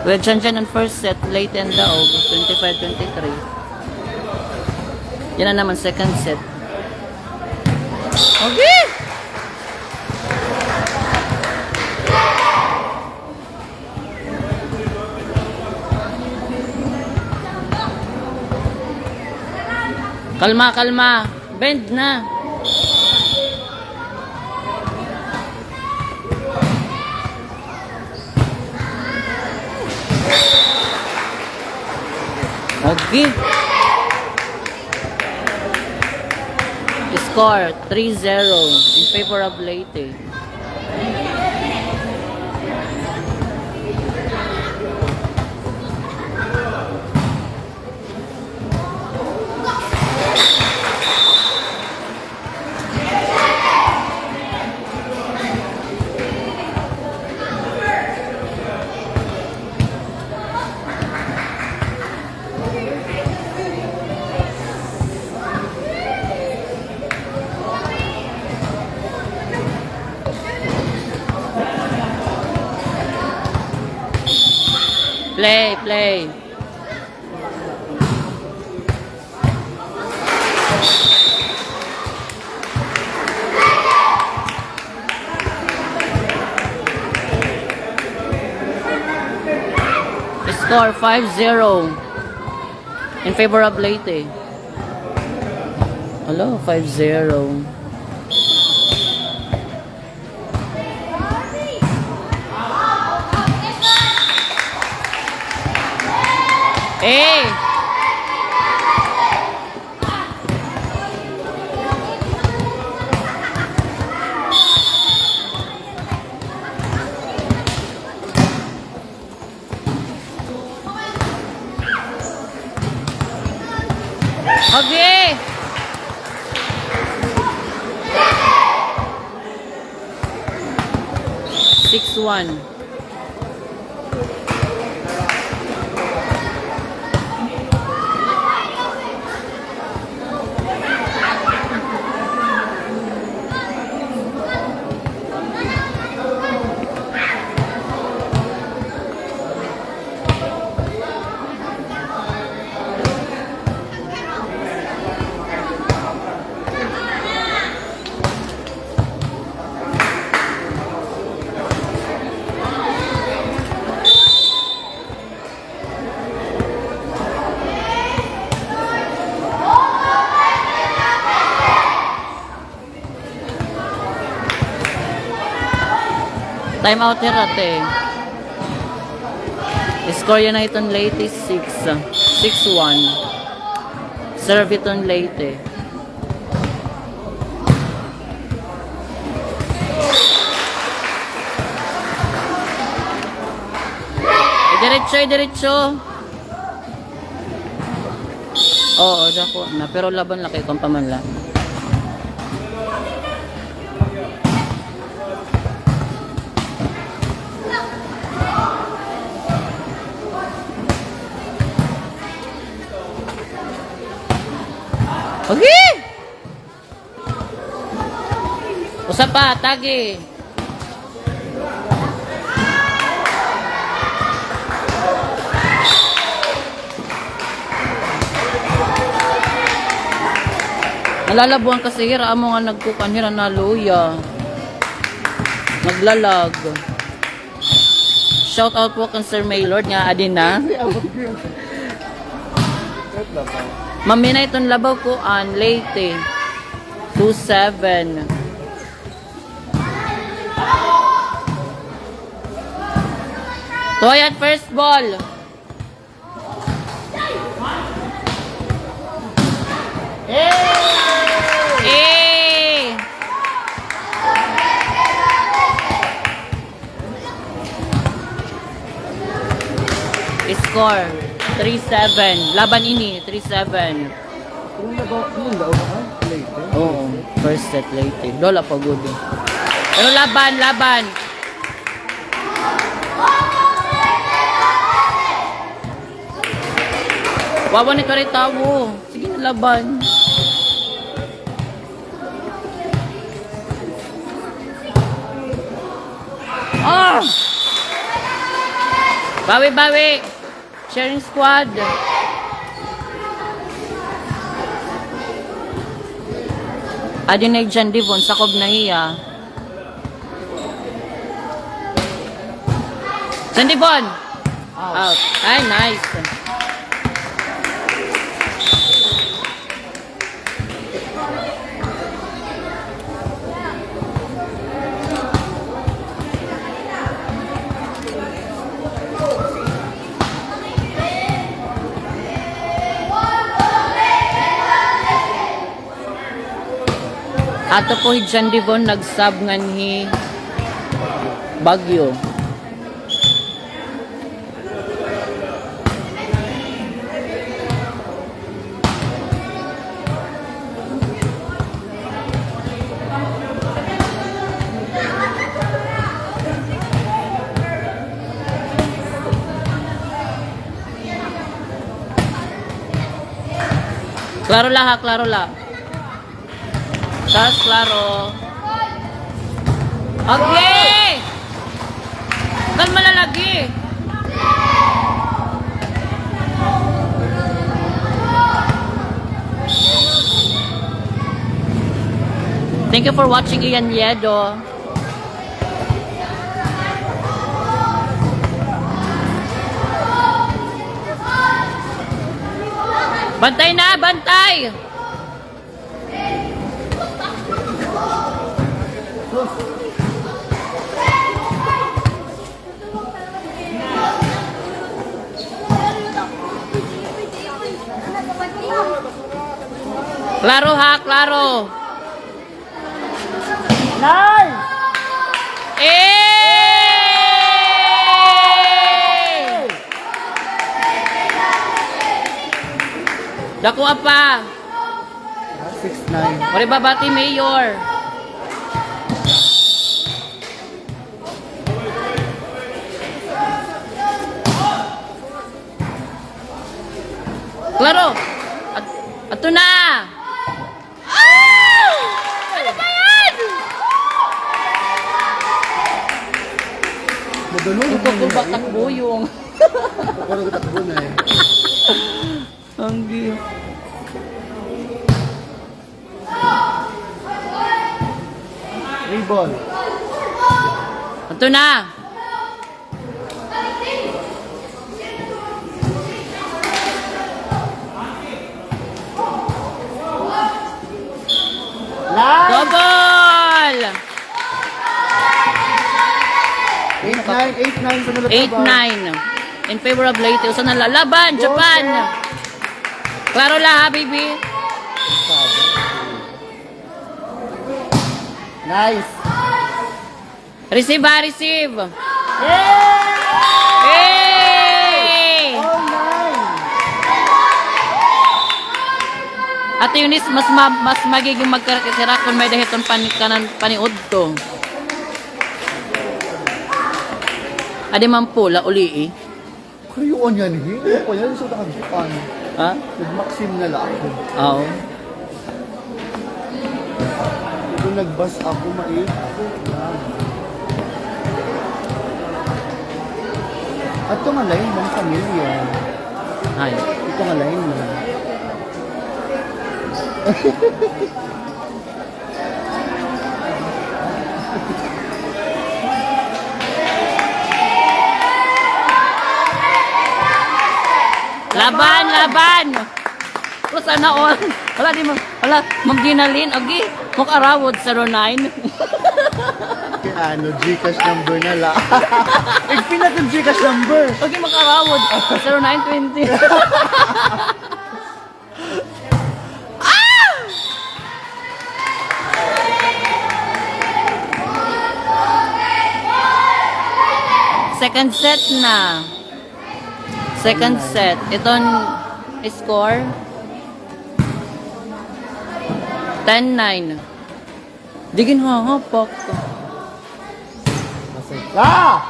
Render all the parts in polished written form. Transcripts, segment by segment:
Well, dyan ang first set, Leyte and Daog, 25-23. Yan na naman, second set. Okay! Kalma, kalma. Bend na. Okay. Score 3-0 in favor of Leyte. Play, play. Score 5-0 in favor of Leyte. Hello, 5-0. Hey! Okay! Six one. Time out here ate. Score yan na itong Leyte 6-1. Serve itong Leyte. Diretso. Oo, dako na. Pero laban laki kung pamanla. Okay! Usa pa, tagi. Nalalabuan kasi hira amo nga nagkukan hira na luya. Naglalag. Shout out po kan Sir Maylord nga adin na. Mamina itong labaw ko an Leyte 2-7. Toy at first ball. Score 3-7. Laban ini 3-7. Oo, first set Leyte. Dola pa good. Pero laban. Wawa ni Karitawo. Sige na laban. Ah! Bawi. Sharing squad. Adinay dyan, Divon. Sakob na hiya. San Divon? Out. Ay, nice. Ato po dyan, Divon, nagsab nga ni Bagyo. Klaro la ha, klaro la. Tas, klaro. Okay! Kan malalagi. Thank you for watching, Ian Yedo. Bantay na, bantay! Klaro ha, klaro. Nice! Dako apa? 6-9. Mari babati mayor. Klaro. Ato na. Ano ba yan? Madulong Ito ko ba takbuyong? Parang takbo na eh. Ang di. Volleyball. Ito na. Nice! Double! 8-9 sa nalataban. 8-9. In favor of Leyte. Usa na lalaban, Japan. Klaro la ha, baby. Nice! Receive ha, receive. Yay! Hey! All 9! Ate Eunice, mas magiging magkarakitira kung may dahiton paniud to. Adi man pula, uli eh. Kriyuon yan eh. O yan, gusto na Japan. Ha? Nag-maxim na lang ako. Oo. Kung nag-bus ako, mait. At ito nga lain, mga pamilya. Ay. Ito nga lain mo. Laban, laban. Kung sana all. Wala di mo. Wala. Magginalin. Okay. Mok arawod 09. Kaya ano, Gcash number na lang. Igpila kong Gcash number. Okay, mag-arawod. 0920. Second set na. Second set. Itong score 10-9. Digin hahapak. Ah!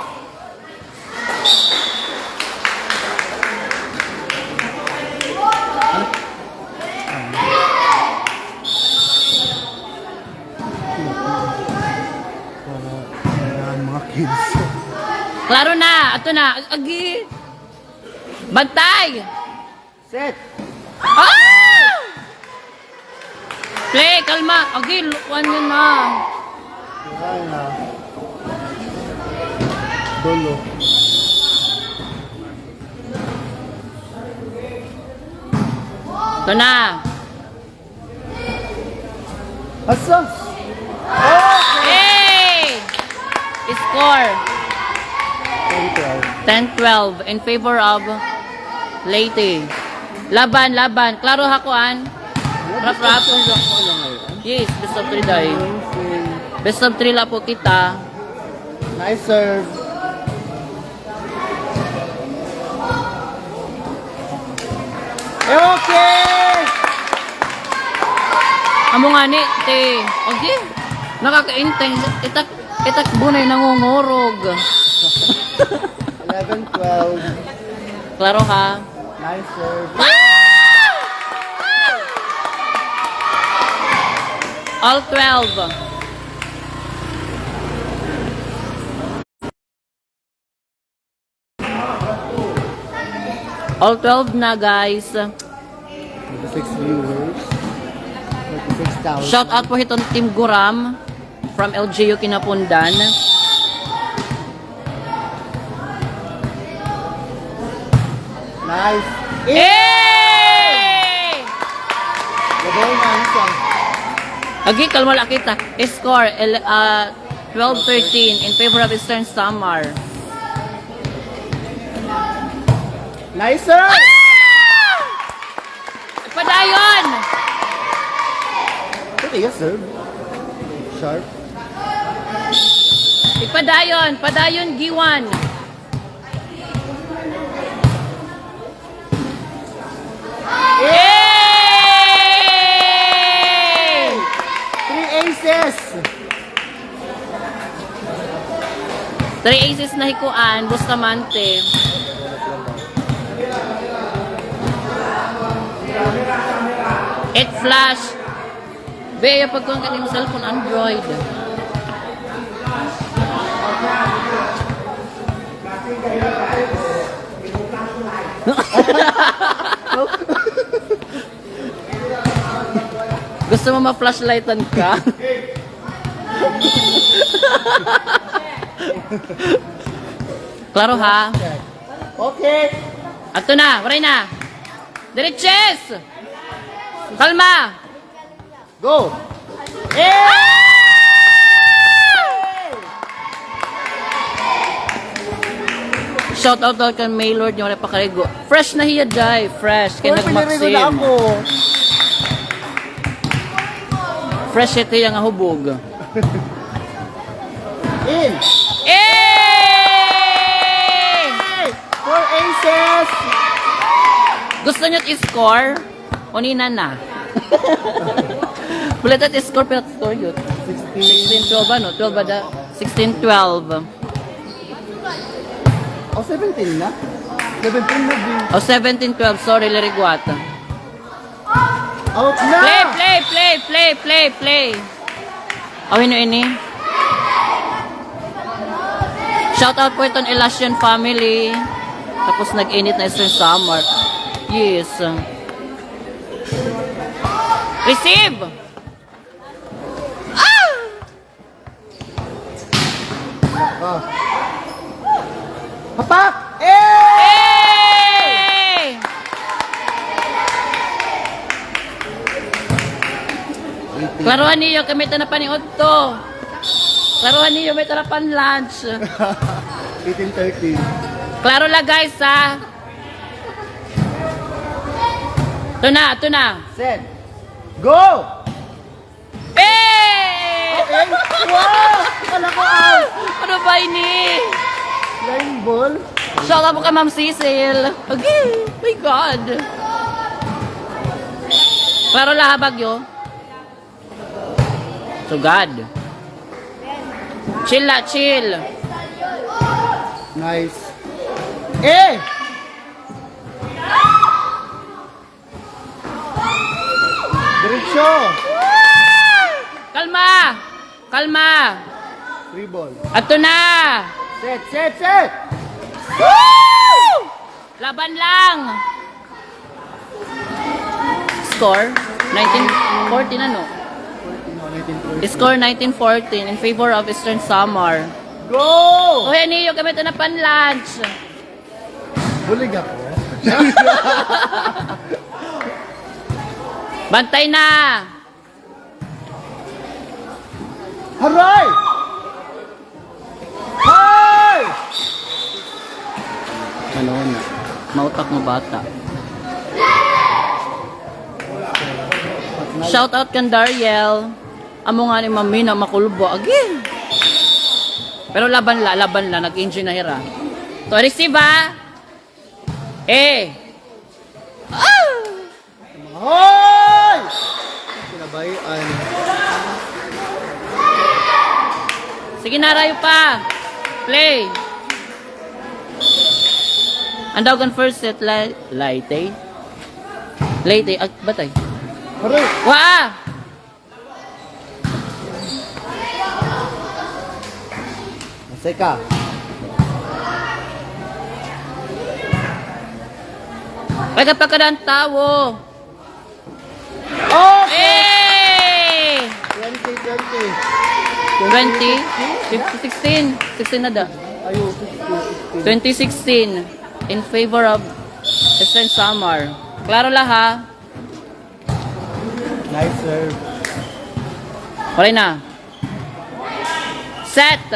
Mga kids. Klaro na. Ato na. Agi. Bantay. Set. Ah! Play, kalma. Agi, lukuan nyo na. Ay na. Dolo. Ito na. Asa? Hey! Score. 10-12. 10-12 in favor of Leyte. Laban, laban. Klaro hakuan. Rap, rap. Yes, best of 3 day. Best of 3 la po kita. Nice serve. Okay! Amo nga ni, te. Okay. Nakakainteng. Itak bunay nangungurog. 11-12. Klaro ha. Nice serve. All 12. All 12 na guys. 26 viewers. 36,000. Shout out po itong Team Guram from LGU Kinapundan. Nice. Yay! Gabay na isa. Agi, kalmala kita. Score 12-13 in favor of Eastern Samar. Nice serve. Padayon! Pwede ka serve. Sharp. Ipadayon! Padayon, Giwan! Yay! 3 aces. 3 aces na hikuan, Bustamante. It flash. Beya pagkuhan ka ng cellphone Android. Gusto mo ma-flashlightan ka? Klaro ha? Okay. Ato na, waray na. Diretches! Kalma! Go. Shout out daw kan Maylord yung wala pa karigo. Fresh na hiya jay, fresh. Kaya Pinirigo na nagmaksim. ako. Fresh ito yung hubog. In. Eh! 4 aces. Gusto nyo i-score? Unina na. Bulat at i-score pero score yun. 16-12 ba no? 12 ba da? 16-12. O, 17 na? 17 na din. O 17-12, sorry Lariguata. Out na! Play! Awin nyo ini. Shout out po itong Elasian family. Tapos nag-init na Eastern Samar. Yes. Receive! Ah! Ah. Hapak! Hey! Klaruhan niyo, kami ito na paniod to. Klaruhan niyo, may tarapan lunch. 18-13. Klaro lang guys ha. Ito na. Set. Go! Hey! Okay. Wow! Kala ko out! Ano ba ini? Flying ball. Shout out po kay Ma'am Cecil. Okay, my God. Klaro lang ha, Bagyo. So God. Chill la, chill. Nice. Diretso. Kalma. 3 ball. Ato na. Set. Woo! Laban lang. Score 1914 ano? Score 1914 in favor of Eastern Samar. Go! Uy, Niyo, kami ito na pan-lunch. Bulig ako. Bantay na. Haray! Hay! Ano na? Mautak mo bata. Shout out kan Dariel. Amo nga ni Mami na makulbo. Again. Pero laban la. Nag-enjoy na hira. To receive ba? Hoy! Kinabayan. Sige na, rayo pa. Play. Andaw kan first set, Leyte. Leyte, batay. Haray! Waa! Maseka. Ay, kapag ka ng tawo. Oh! Eh! 20. 20? 16 na da. Ayo, 2016 in favor of Eastern Samar. Klaro la ha. Nice serve. Okay na. Set.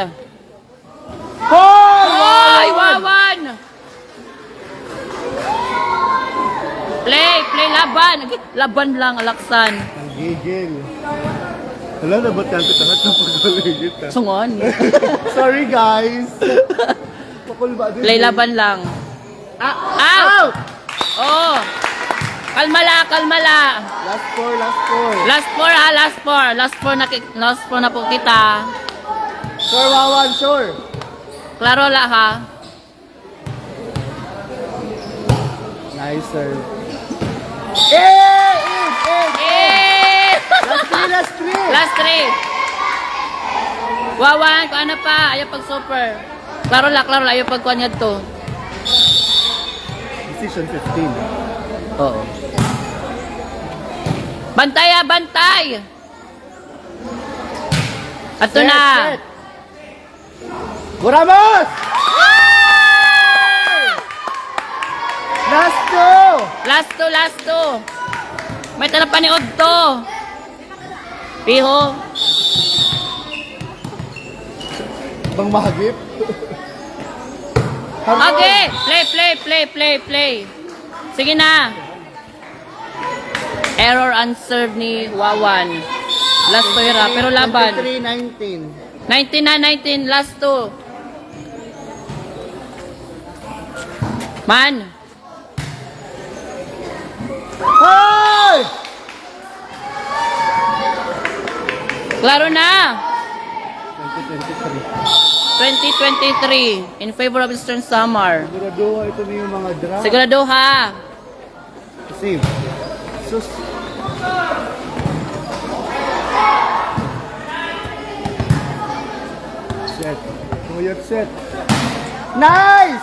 Oh! Ay, wawan. Play laban. Laban lang, Alaksan. Ang gigil. Alam na ba't kanto lahat ng pagkaligit ha? Sungon. Sorry guys. Pakul ba din? Play laban lang. Out! Oh. Kalma la. Last four. Last four ha, last four na po kita. Sure, Wawan, sure. Klaro la ha. Nice serve. Eh! Last three. Last three. Wawan, kung ano pa, ayaw pag super. Klaro la, ayaw pag kuanyad to. Decision 15. Oo. Bantay! Ato na. Set. Buramos! Last two. May tanap pa ni Odto. Piho. Bang mahagip. Okay. Play. Sige na. Error unserved ni Wawan. Last to hira. Pero laban. 23-19. 19 last two. Man. Hoy! Klaro na. 2023. 2023 in favor of Eastern Samar. Sigurado, ito na yung mga draft. Sigurado ha. Save. Sus. Set. Tuyot set. Nice!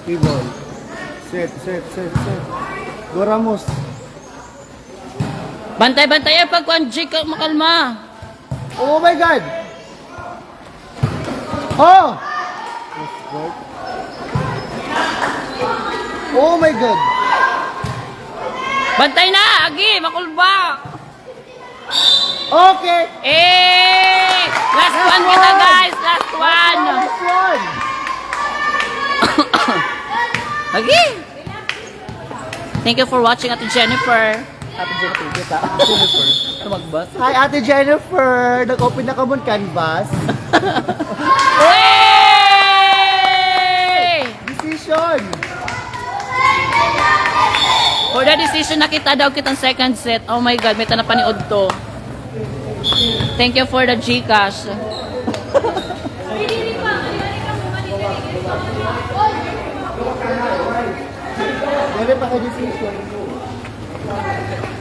T-ball. Set. Goramos. Bantay pag Jig ka makalma. Oh my God! Oh! Oh my God! Bantay na, agi, makulba. Okay! Last one kita guys, last one. Last one! Agi. Thank you for watching Ate Jennifer. Kita. Jennifer. Tumagbas. Hi Ate Jennifer! Nag-open na ka mo canvas. Decision! For the decision, nakita daw kitang second set. Oh my God, may tanap pa ni Odto. Thank you for the Gcash. Meron pa ka decision.